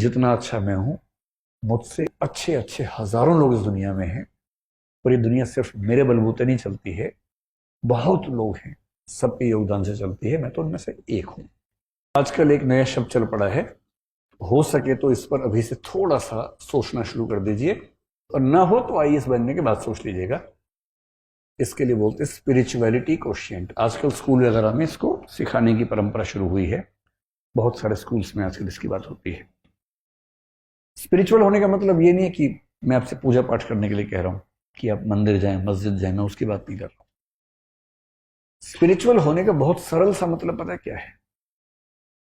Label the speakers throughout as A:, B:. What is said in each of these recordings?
A: जितना अच्छा मैं हूं, मुझसे अच्छे अच्छे हजारों लोग इस दुनिया में हैं, और ये दुनिया सिर्फ मेरे बलबूते नहीं चलती है, बहुत लोग हैं, सबके योगदान से चलती है, मैं तो उनमें से एक हूं। आजकल एक नया शब्द चल पड़ा है, हो सके तो इस पर अभी से थोड़ा सा सोचना शुरू कर दीजिए, और ना हो तो आईएएस बनने के बाद सोच लीजिएगा। इसके लिए बोलते हैं स्पिरिचुअलिटी कोशिएंट। आजकल स्कूल वगैरह में इसको सिखाने की परंपरा शुरू हुई है, बहुत सारे स्कूल्स में आजकल इसकी बात होती है। स्पिरिचुअल होने का मतलब ये नहीं है कि मैं आपसे पूजा पाठ करने के लिए कह रहा हूं कि आप मंदिर जाएं, मस्जिद जाएं, मैं उसकी बात नहीं कर रहा हूं। स्पिरिचुअल होने का बहुत सरल सा मतलब पता है क्या है?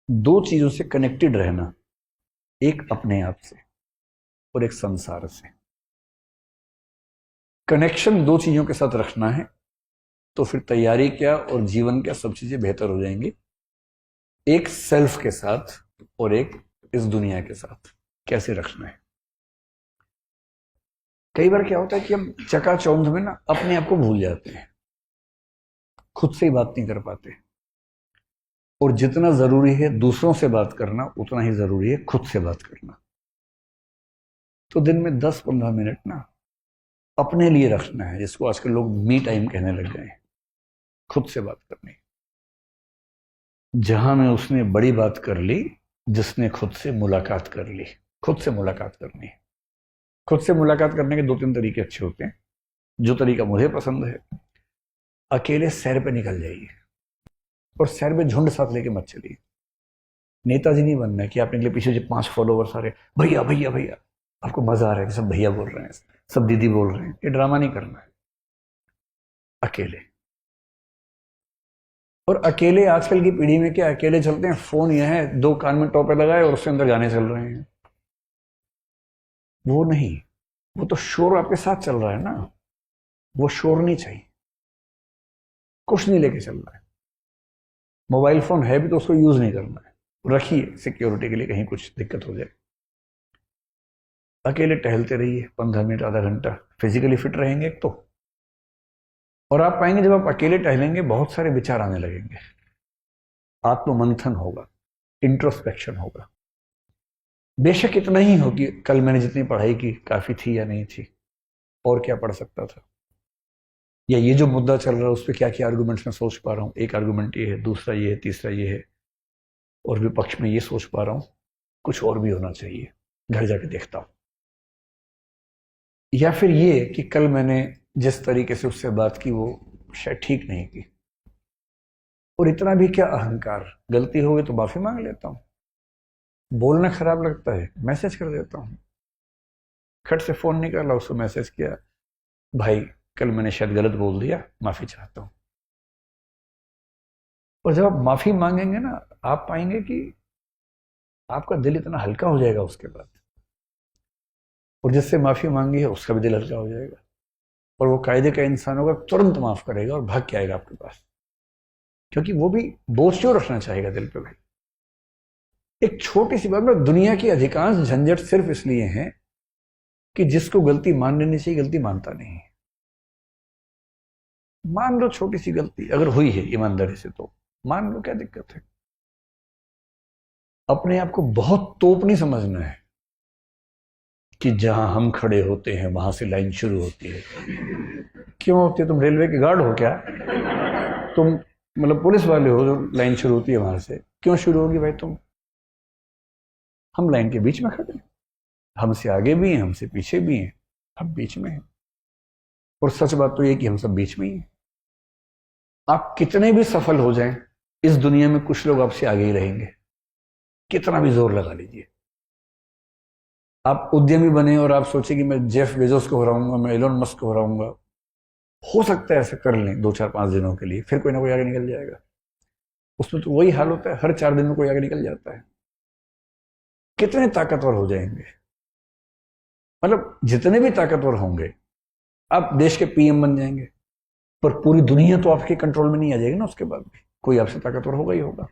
A: दो चीजों से कनेक्टेड रहना, एक अपने आप से और एक संसार से। कनेक्शन दो चीजों के साथ रखना है, तो फिर तैयारी क्या और जीवन क्या सब चीजें बेहतर हो जाएंगी। एक सेल्फ के साथ और एक इस दुनिया के साथ कैसे रखना है। कई बार क्या होता है कि हम चकाचौंध में ना अपने आप को भूल जाते हैं, खुद से ही बात नहीं कर पाते, और जितना जरूरी है दूसरों से बात करना, उतना ही जरूरी है खुद से बात करना। तो दिन में 10-15 मिनट ना अपने लिए रखना है, जिसको आजकल लोग मी टाइम कहने लग गए हैं। खुद से बात करनी, जहां में उसने बड़ी बात कर ली, जिसने खुद से मुलाकात कर ली। खुद से मुलाकात करनी है। खुद से मुलाकात करने के 2-3 तरीके अच्छे होते हैं। जो तरीका मुझे पसंद है, अकेले सैर पे निकल जाइए, और सैर में झुंड साथ लेके मत चलिए। नेताजी नहीं बनना है कि आप निकले, पीछे जो 5 फॉलोवर्स आ रहे, भैया भैया भैया, आपको मजा आ रहा है कि सब भैया बोल रहे हैं, सब दीदी बोल रहे हैं। ये ड्रामा नहीं करना है। अकेले, और अकेले आजकल की पीढ़ी में क्या अकेले चलते हैं, फोन यह है, 2 कान में टोपे लगाए और उसके अंदर गाने चल रहे हैं। वो नहीं, वो तो शोर आपके साथ चल रहा है ना, वो शोर नहीं चाहिए। कुछ नहीं लेके चल रहा है। मोबाइल फोन है भी तो उसको यूज नहीं करना है, रखिए सिक्योरिटी के लिए, कहीं कुछ दिक्कत हो जाए। अकेले टहलते रहिए 15 मिनट, आधा घंटा, फिजिकली फिट रहेंगे एक तो, और आप पाएंगे जब आप अकेले टहलेंगे बहुत सारे विचार आने लगेंगे, आत्ममंथन होगा, इंट्रोस्पेक्शन होगा। बेशक इतना ही हो कि कल मैंने जितनी पढ़ाई की काफी थी या नहीं थी, और क्या पढ़ सकता था, या ये जो मुद्दा चल रहा है उस पर क्या क्या आर्गुमेंट्स मैं सोच पा रहा हूँ। एक आर्गुमेंट ये है, दूसरा ये है, तीसरा ये है, और विपक्ष में ये सोच पा रहा हूँ कुछ और भी होना चाहिए, घर जाके देखता हूं। या फिर ये कि कल मैंने जिस तरीके से उससे बात की वो शायद ठीक नहीं की, और इतना भी क्या अहंकार, गलती हो गई तो माफी मांग लेता हूं। बोलना खराब लगता है, मैसेज कर देता हूं। खट से फोन निकाला, उसको मैसेज किया, भाई कल मैंने शायद गलत बोल दिया, माफी चाहता हूं। और जब आप माफी मांगेंगे ना, आप पाएंगे कि आपका दिल इतना हल्का हो जाएगा उसके बाद, और जिससे माफी मांगी है उसका भी दिल हल्का हो जाएगा, और वो कायदे का इंसान होगा, तुरंत माफ करेगा और भाग के आएगा आपके पास, क्योंकि वो भी बोझ क्यों रखना चाहेगा दिल पे भाई। एक छोटी सी बात में, दुनिया की अधिकांश झंझट सिर्फ इसलिए है कि जिसको गलती मान लेनी चाहिए गलती मानता नहीं है। मान लो छोटी सी गलती अगर हुई है ईमानदारी से, तो मान लो, क्या दिक्कत है। अपने आप को बहुत तोप नहीं समझना है कि जहां हम खड़े होते हैं वहां से लाइन शुरू होती है। क्यों होती है? तुम रेलवे के गार्ड हो क्या? तुम मतलब पुलिस वाले हो जो लाइन शुरू होती है वहां से? क्यों शुरू होगी भाई? तुम, हम लाइन के बीच में खड़े हैं, हमसे आगे भी हैं, हमसे पीछे भी हैं, हम बीच में हैं। और सच बात तो ये कि हम सब बीच में ही हैं। आप कितने भी सफल हो जाएं, इस दुनिया में कुछ लोग आपसे आगे ही रहेंगे, कितना भी जोर लगा लीजिए। आप उद्यमी बने और आप सोचे कि मैं जेफ बेजोस को हराऊंगा, मैं एलोन मस्क को हराऊंगा, हो सकता है ऐसा कर लें 2-4-5 दिनों के लिए, फिर कोई ना कोई आगे निकल जाएगा। उसमें तो वही हाल होता है, हर 4 दिन में कोई आगे निकल जाता है। कितने ताकतवर हो जाएंगे, मतलब जितने भी ताकतवर होंगे, आप देश के पीएम बन जाएंगे, पर पूरी दुनिया तो आपके कंट्रोल में नहीं आ जाएगी ना, उसके बाद भी कोई आपसे ताकतवर होगा ही होगा।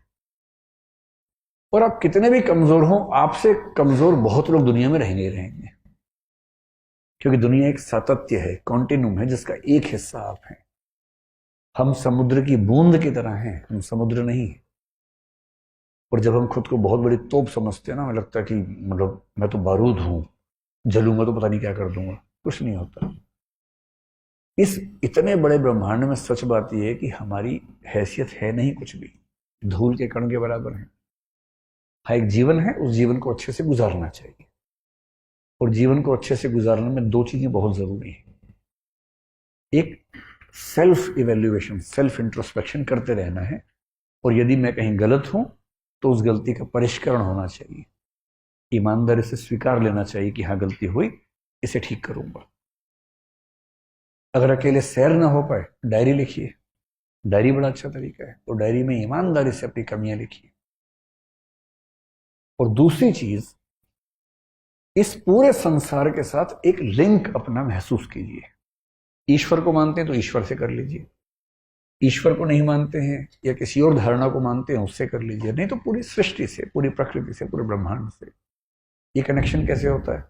A: और आप कितने भी कमजोर हो, आपसे कमजोर बहुत लोग दुनिया में रहेंगे ही रहेंगे, क्योंकि दुनिया एक सातत्य है, कॉन्टिन्यूम है, जिसका एक हिस्सा आप हैं। हम समुद्र की बूंद की तरह हैं, हम समुद्र नहीं। और जब हम खुद को बहुत बड़ी तोप समझते हैं ना, हमें लगता है कि मतलब मैं तो बारूद हूं, जलूंगा तो पता नहीं क्या कर दूंगा। कुछ नहीं होता। इस इतने बड़े ब्रह्मांड में सच बात यह है कि हमारी हैसियत है नहीं कुछ भी, धूल के कण के बराबर है। हाँ, एक जीवन है, उस जीवन को अच्छे से गुजारना चाहिए। और जीवन को अच्छे से गुजारने में दो चीजें बहुत जरूरी है। एक, सेल्फ इवेल्युएशन, सेल्फ इंट्रोस्पेक्शन करते रहना है। और यदि मैं कहीं गलत हूं तो उस गलती का परिष्करण होना चाहिए, ईमानदारी से स्वीकार लेना चाहिए कि हाँ गलती हुई, इसे ठीक करूंगा। अगर अकेले सैर ना हो पाए, डायरी लिखिए। डायरी बड़ा अच्छा तरीका है। तो डायरी में ईमानदारी से अपनी कमियां लिखिए। और दूसरी चीज, इस पूरे संसार के साथ एक लिंक अपना महसूस कीजिए। ईश्वर को मानते हैं तो ईश्वर से कर लीजिए, ईश्वर को नहीं मानते हैं या किसी और धारणा को मानते हैं उससे कर लीजिए, नहीं तो पूरी सृष्टि से, पूरी प्रकृति से, पूरे ब्रह्मांड से। ये कनेक्शन कैसे होता है?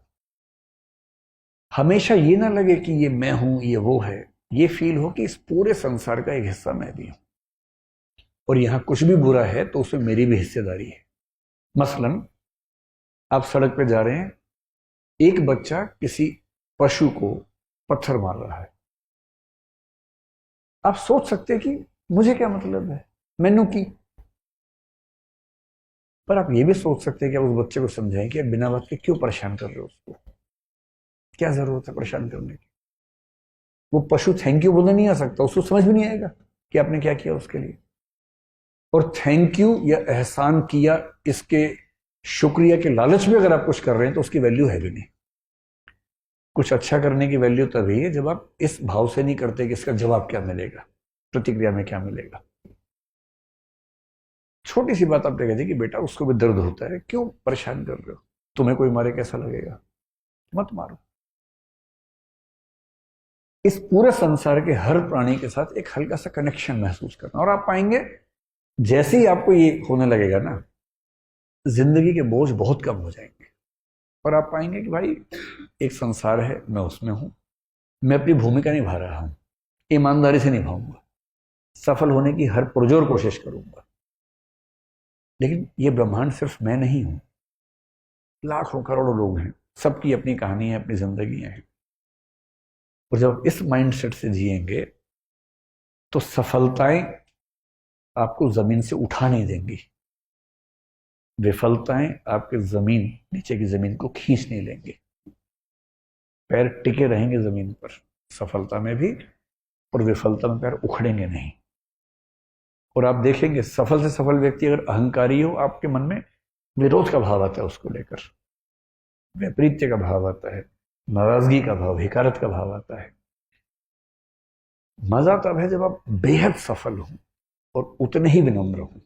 A: हमेशा ये ना लगे कि ये मैं हूं, ये वो है। ये फील हो कि इस पूरे संसार का एक हिस्सा मैं भी हूं, और यहां कुछ भी बुरा है तो उसमें मेरी भी हिस्सेदारी है। मसलन आप सड़क पे जा रहे हैं, एक बच्चा किसी पशु को पत्थर मार रहा है। आप सोच सकते हैं कि मुझे क्या मतलब है, मैनू की। पर आप ये भी सोच सकते हैं कि आप उस बच्चे को समझाएं कि आप बिना बात के क्यों परेशान कर रहे हो उसको, क्या जरूरत है परेशान करने की। वो पशु थैंक यू बोलने नहीं आ सकता, उसको समझ भी नहीं आएगा कि आपने क्या किया उसके लिए। और थैंक यू या एहसान किया, इसके शुक्रिया के लालच में अगर आप कुछ कर रहे हैं तो उसकी वैल्यू है भी नहीं। कुछ अच्छा करने की वैल्यू तभी है जब आप इस भाव से नहीं करते कि इसका जवाब क्या मिलेगा, प्रतिक्रिया में क्या मिलेगा। छोटी सी बात आपने कह दी कि बेटा उसको भी दर्द होता है, क्यों परेशान कर रहे हो, तुम्हें कोई मारे कैसा लगेगा, मत मारो। इस पूरे संसार के हर प्राणी के साथ एक हल्का सा कनेक्शन महसूस करना, और आप पाएंगे जैसे ही आपको ये होने लगेगा ना, जिंदगी के बोझ बहुत कम हो जाएंगे। और आप पाएंगे कि भाई एक संसार है, मैं उसमें हूं, मैं अपनी भूमिका निभा रहा हूं, ईमानदारी से निभाऊंगा, सफल होने की हर पुरजोर कोशिश करूंगा। लेकिन ये ब्रह्मांड सिर्फ मैं नहीं हूं, लाखों करोड़ों लोग हैं, सबकी अपनी कहानी है, अपनी जिंदगियां हैं। और जब इस माइंडसेट से जिएंगे तो सफलताएं आपको जमीन से उठा नहीं देंगी, विफलताएं आपके जमीन, नीचे की जमीन को खींच नहीं लेंगे। पैर टिके रहेंगे जमीन पर, सफलता में भी और विफलता में पैर उखड़ेंगे नहीं। और आप देखेंगे सफल से सफल व्यक्ति अगर अहंकारी हो, आपके मन में विरोध का भाव आता है, उसको लेकर वैपरीत्य का भाव आता है, नाराजगी का भाव, हिकारत का भाव आता है। मजा तब है जब आप बेहद सफल हो और उतने ही विनम्र हो,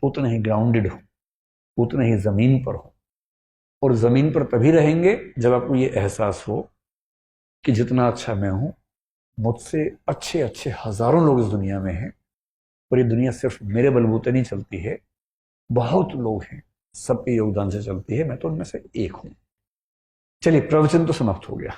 A: उतने ही ग्राउंडेड हो, उतने ही जमीन पर हो। और जमीन पर तभी रहेंगे जब आपको ये एहसास हो कि जितना अच्छा मैं हूं, मुझसे अच्छे अच्छे हजारों लोग इस दुनिया में हैं, और ये दुनिया सिर्फ मेरे बलबूते नहीं चलती है, बहुत लोग हैं, सबके योगदान से चलती है, मैं तो उनमें से एक हूं। चलिए, प्रवचन तो समाप्त हो गया।